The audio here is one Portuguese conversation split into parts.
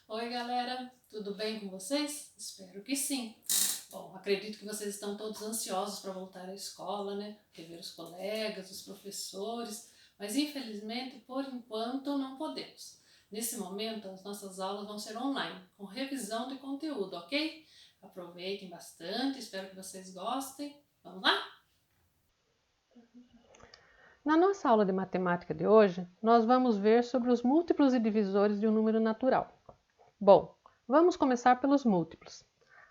Oi galera, tudo bem com vocês? Espero que sim. Bom, acredito que vocês estão todos ansiosos para voltar à escola, né? Rever os colegas, os professores, mas infelizmente por enquanto não podemos. Nesse momento as nossas aulas vão ser online, com revisão de conteúdo, ok? Aproveitem bastante, espero que vocês gostem. Vamos lá? Na nossa aula de matemática de hoje, nós vamos ver sobre os múltiplos e divisores de um número natural. Bom, vamos começar pelos múltiplos.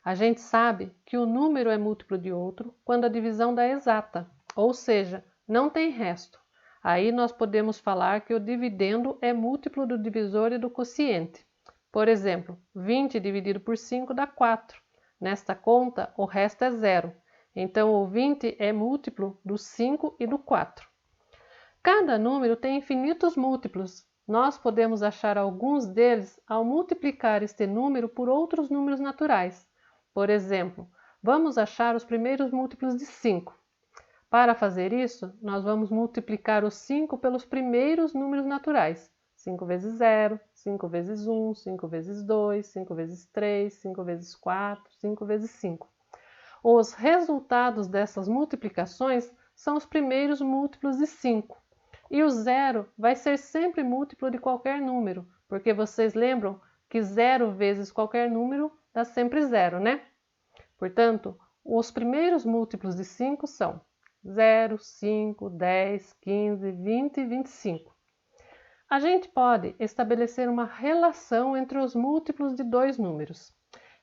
A gente sabe que o número é múltiplo de outro quando a divisão dá exata, ou seja, não tem resto. Aí nós podemos falar que o dividendo é múltiplo do divisor e do quociente. Por exemplo, 20 dividido por 5 dá 4. Nesta conta, o resto é zero. Então, o 20 é múltiplo do 5 e do 4. Cada número tem infinitos múltiplos. Nós podemos achar alguns deles ao multiplicar este número por outros números naturais. Por exemplo, vamos achar os primeiros múltiplos de 5. Para fazer isso, nós vamos multiplicar o 5 pelos primeiros números naturais. 5 vezes 0, 5 vezes 1, 5 vezes 2, 5 vezes 3, 5 vezes 4, 5 vezes 5. Os resultados dessas multiplicações são os primeiros múltiplos de 5. E o zero vai ser sempre múltiplo de qualquer número, porque vocês lembram que 0 vezes qualquer número dá sempre zero, né? Portanto, os primeiros múltiplos de 5 são 0, 5, 10, 15, 20 e 25. A gente pode estabelecer uma relação entre os múltiplos de dois números.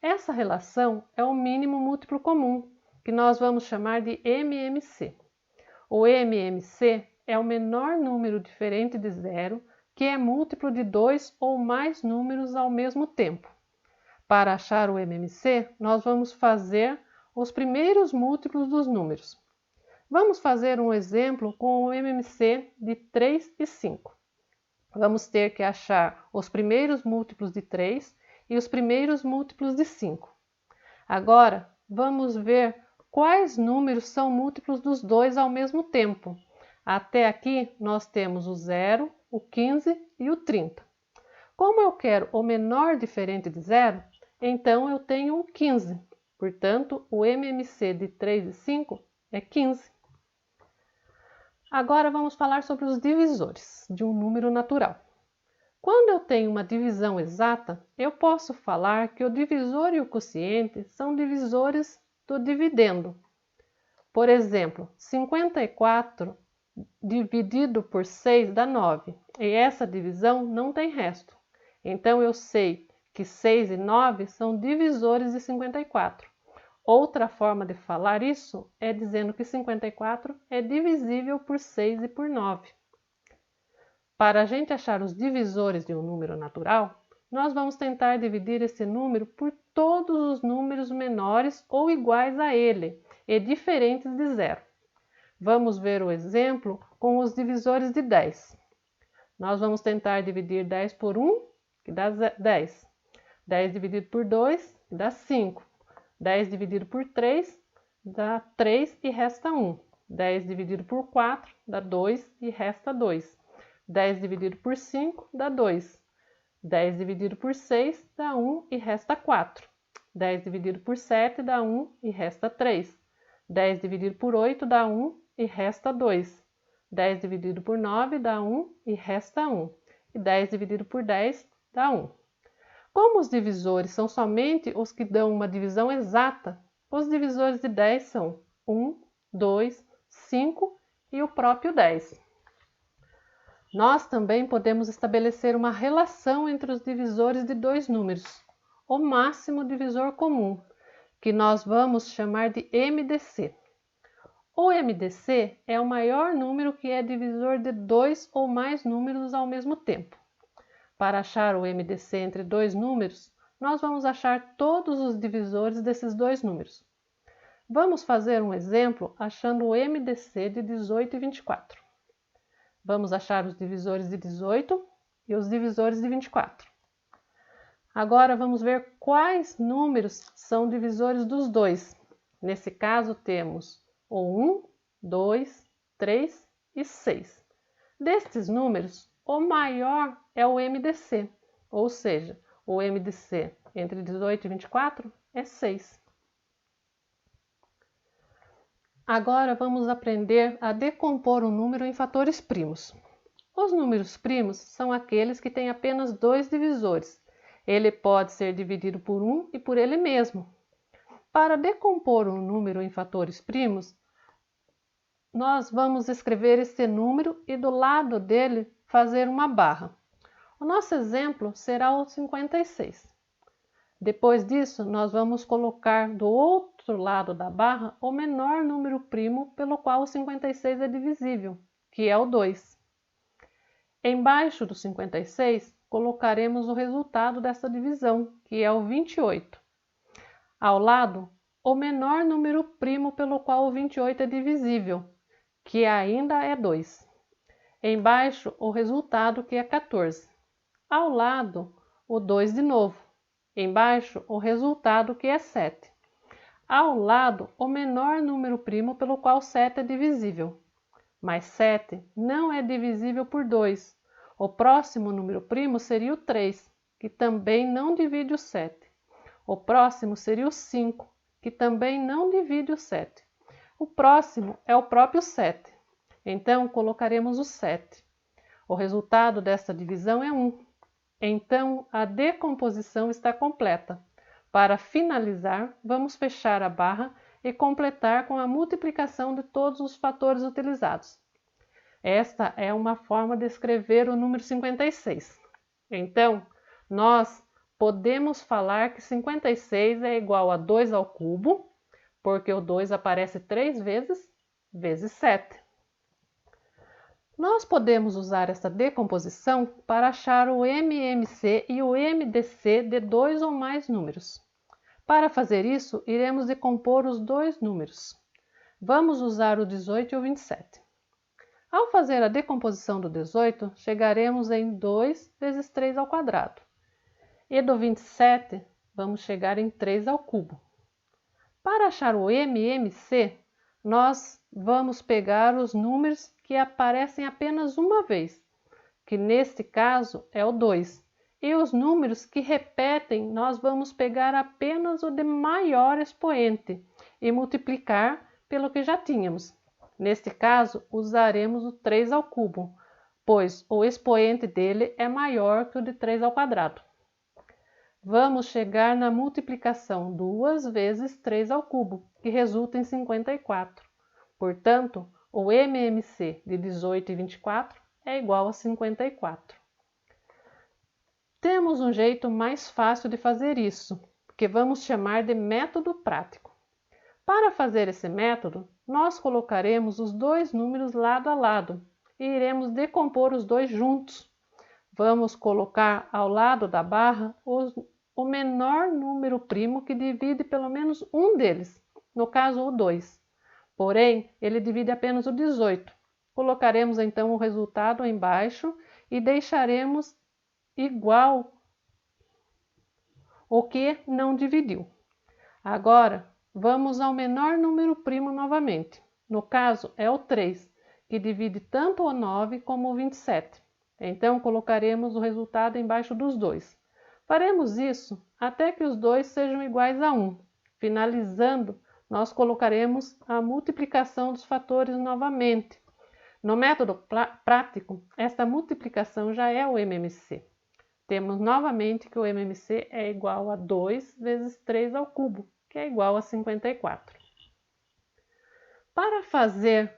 Essa relação é o mínimo múltiplo comum, que nós vamos chamar de MMC. O MMC é o menor número diferente de zero que é múltiplo de dois ou mais números ao mesmo tempo. Para achar o MMC, nós vamos fazer os primeiros múltiplos dos números. Vamos fazer um exemplo com o MMC de 3 e 5. Vamos ter que achar os primeiros múltiplos de 3 e os primeiros múltiplos de 5. Agora, vamos ver quais números são múltiplos dos dois ao mesmo tempo. Até aqui, nós temos o 0, o 15 e o 30. Como eu quero o menor diferente de 0, então eu tenho o 15. Portanto, o MMC de 3 e 5 é 15. Agora vamos falar sobre os divisores de um número natural. Quando eu tenho uma divisão exata, eu posso falar que o divisor e o quociente são divisores do dividendo. Por exemplo, 54 dividido por 6 dá 9, e essa divisão não tem resto. Então, eu sei que 6 e 9 são divisores de 54. Outra forma de falar isso é dizendo que 54 é divisível por 6 e por 9. Para a gente achar os divisores de um número natural, nós vamos tentar dividir esse número por todos os números menores ou iguais a ele e diferentes de zero. Vamos ver o exemplo com os divisores de 10. Nós vamos tentar dividir 10 por 1, que dá 10. 10 dividido por 2, que dá 5. 10 dividido por 3, dá 3 e resta 1. 10 dividido por 4, dá 2 e resta 2. 10 dividido por 5 dá 2. 10 dividido por 6 dá 1 e resta 4. 10 dividido por 7 dá 1 e resta 3. 10 dividido por 8 dá 1 e resta 2. 10 dividido por 9 dá 1 e resta 1. E 10 dividido por 10 dá 1. Como os divisores são somente os que dão uma divisão exata, os divisores de 10 são 1, 2, 5 e o próprio 10. Nós também podemos estabelecer uma relação entre os divisores de dois números, o máximo divisor comum, que nós vamos chamar de MDC. O MDC é o maior número que é divisor de dois ou mais números ao mesmo tempo. Para achar o MDC entre dois números, nós vamos achar todos os divisores desses dois números. Vamos fazer um exemplo achando o MDC de 18 e 24. Vamos achar os divisores de 18 e os divisores de 24. Agora vamos ver quais números são divisores dos dois. Nesse caso temos o 1, 2, 3 e 6. Destes números, o maior é o MDC, ou seja, o M de C entre 18 e 24 é 6. Agora vamos aprender a decompor um número em fatores primos. Os números primos são aqueles que têm apenas dois divisores. Ele pode ser dividido por 1 e por ele mesmo. Para decompor um número em fatores primos, nós vamos escrever este número e do lado dele fazer uma barra. O nosso exemplo será o 56. Depois disso, nós vamos colocar do outro lado da barra o menor número primo pelo qual o 56 é divisível, que é o 2. Embaixo do 56, colocaremos o resultado dessa divisão, que é o 28. Ao lado, o menor número primo pelo qual o 28 é divisível, que ainda é 2. Embaixo, o resultado, que é 14. Ao lado, o 2 de novo. Embaixo, o resultado, que é 7. Ao lado, o menor número primo pelo qual 7 é divisível. Mas 7 não é divisível por 2. O próximo número primo seria o 3, que também não divide o 7. O próximo seria o 5, que também não divide o 7. O próximo é o próprio 7. Então, colocaremos o 7. O resultado desta divisão é 1. Então, a decomposição está completa. Para finalizar, vamos fechar a barra e completar com a multiplicação de todos os fatores utilizados. Esta é uma forma de escrever o número 56. Então, nós podemos falar que 56 é igual a 2 ao cubo, porque o 2 aparece 3 vezes 7. Nós podemos usar essa decomposição para achar o MMC e o MDC de dois ou mais números. Para fazer isso, iremos decompor os dois números. Vamos usar o 18 e o 27. Ao fazer a decomposição do 18, chegaremos em 2 vezes 3 ao quadrado. E do 27, vamos chegar em 3 ao cubo. Para achar o MMC, nós vamos pegar os números que aparecem apenas uma vez, que neste caso é o 2. E os números que repetem, nós vamos pegar apenas o de maior expoente e multiplicar pelo que já tínhamos. Neste caso, usaremos o 3 ao cubo, pois o expoente dele é maior que o de 3 ao quadrado. Vamos chegar na multiplicação 2 vezes 3 ao cubo, que resulta em 54. Portanto, o MMC de 18 e 24 é igual a 54. Temos um jeito mais fácil de fazer isso, que vamos chamar de método prático. Para fazer esse método, nós colocaremos os dois números lado a lado e iremos decompor os dois juntos. Vamos colocar ao lado da barra o menor número primo que divide pelo menos um deles, no caso o 2. Porém, ele divide apenas o 18. Colocaremos então o resultado embaixo e deixaremos igual o que não dividiu. Agora, vamos ao menor número primo novamente. No caso, é o 3, que divide tanto o 9 como o 27. Então, colocaremos o resultado embaixo dos dois. Faremos isso até que os dois sejam iguais a 1. Finalizando, nós colocaremos a multiplicação dos fatores novamente. No método prático, esta multiplicação já é o MMC. Temos novamente que o MMC é igual a 2 vezes 3 ao cubo, que é igual a 54. Para fazer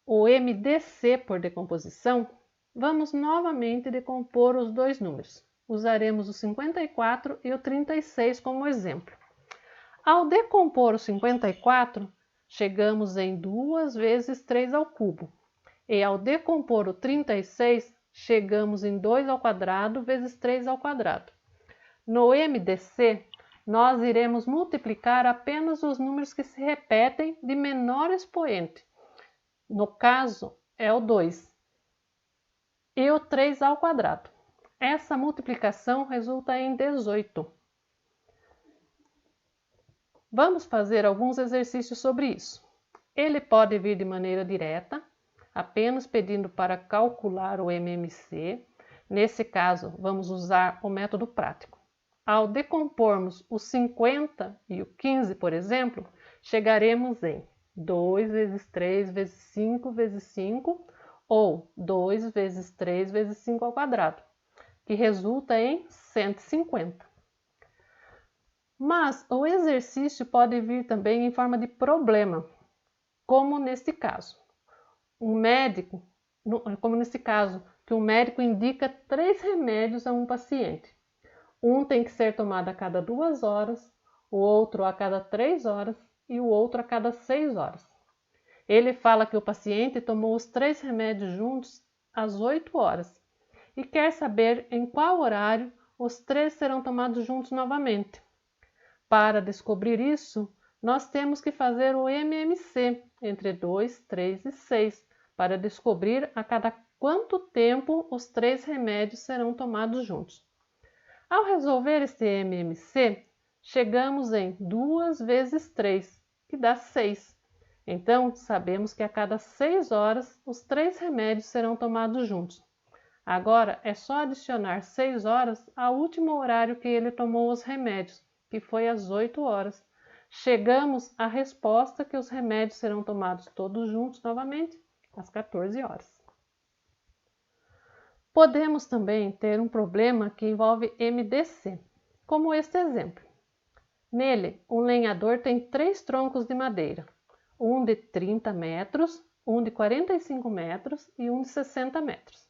o MDC por decomposição, vamos novamente decompor os dois números. Usaremos o 54 e o 36 como exemplo. Ao decompor o 54, chegamos em 2 vezes 3 ao cubo. E ao decompor o 36, chegamos em 2 ao quadrado vezes 3 ao quadrado. No MDC, nós iremos multiplicar apenas os números que se repetem de menor expoente. No caso, é o 2. E o 3 ao quadrado. Essa multiplicação resulta em 18. Vamos fazer alguns exercícios sobre isso. Ele pode vir de maneira direta, apenas pedindo para calcular o MMC. Nesse caso, vamos usar o método prático. ao decompormos o 50 e o 15, por exemplo, chegaremos em 2 vezes 3 vezes 5 vezes 5, ou 2 vezes 3 vezes 5 ao quadrado, que resulta em 150. Mas o exercício pode vir também em forma de problema, como neste caso. Que o médico indica 3 remédios a um paciente. Um tem que ser tomado a cada 2 horas, o outro a cada 3 horas e o outro a cada 6 horas. Ele fala que o paciente tomou os 3 remédios juntos às 8 horas e quer saber em qual horário os 3 serão tomados juntos novamente. Para descobrir isso, nós temos que fazer o MMC entre 2, 3 e 6, para descobrir a cada quanto tempo os 3 remédios serão tomados juntos. Ao resolver este MMC, chegamos em 2 vezes 3, que dá 6. Então, sabemos que a cada 6 horas os 3 remédios serão tomados juntos. Agora, é só adicionar 6 horas ao último horário que ele tomou os remédios, que foi às 8 horas. Chegamos à resposta que os remédios serão tomados todos juntos novamente às 14 horas. Podemos também ter um problema que envolve MDC, como este exemplo. Nele, um lenhador tem 3 troncos de madeira, um de 30 metros, um de 45 metros e um de 60 metros.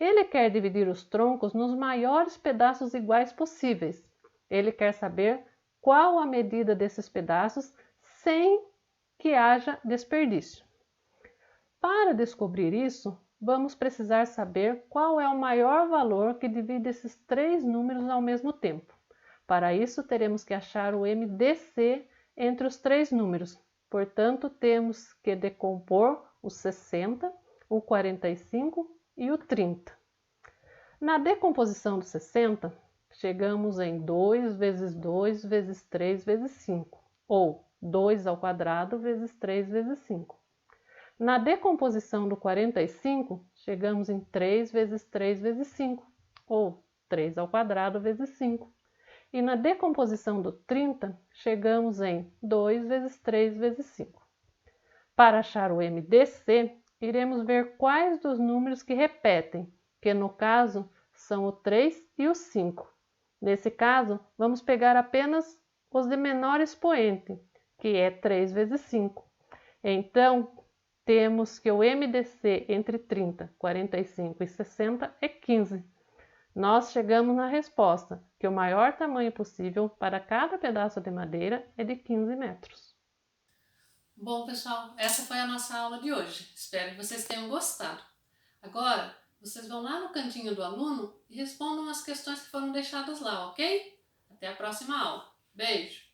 Ele quer dividir os troncos nos maiores pedaços iguais possíveis. Ele quer saber qual a medida desses pedaços sem que haja desperdício. Para descobrir isso, vamos precisar saber qual é o maior valor que divide esses 3 números ao mesmo tempo. Para isso, teremos que achar o MDC entre os 3 números. Portanto, temos que decompor o 60, o 45 e o 30. Na decomposição do 60, chegamos em 2 vezes 2 vezes 3 vezes 5, ou 2 ao quadrado vezes 3 vezes 5. Na decomposição do 45, chegamos em 3 vezes 3 vezes 5, ou 3 ao quadrado vezes 5. E na decomposição do 30, chegamos em 2 vezes 3 vezes 5. Para achar o MDC, iremos ver quais dos números que repetem, que no caso são o 3 e o 5. Nesse caso, vamos pegar apenas os de menor expoente, que é 3 vezes 5. Então, temos que o MDC entre 30, 45 e 60 é 15. Nós chegamos na resposta, que o maior tamanho possível para cada pedaço de madeira é de 15 metros. Bom, pessoal, essa foi a nossa aula de hoje. Espero que vocês tenham gostado. Agora, vocês vão lá no cantinho do aluno e respondam as questões que foram deixadas lá, ok? Até a próxima aula. Beijo!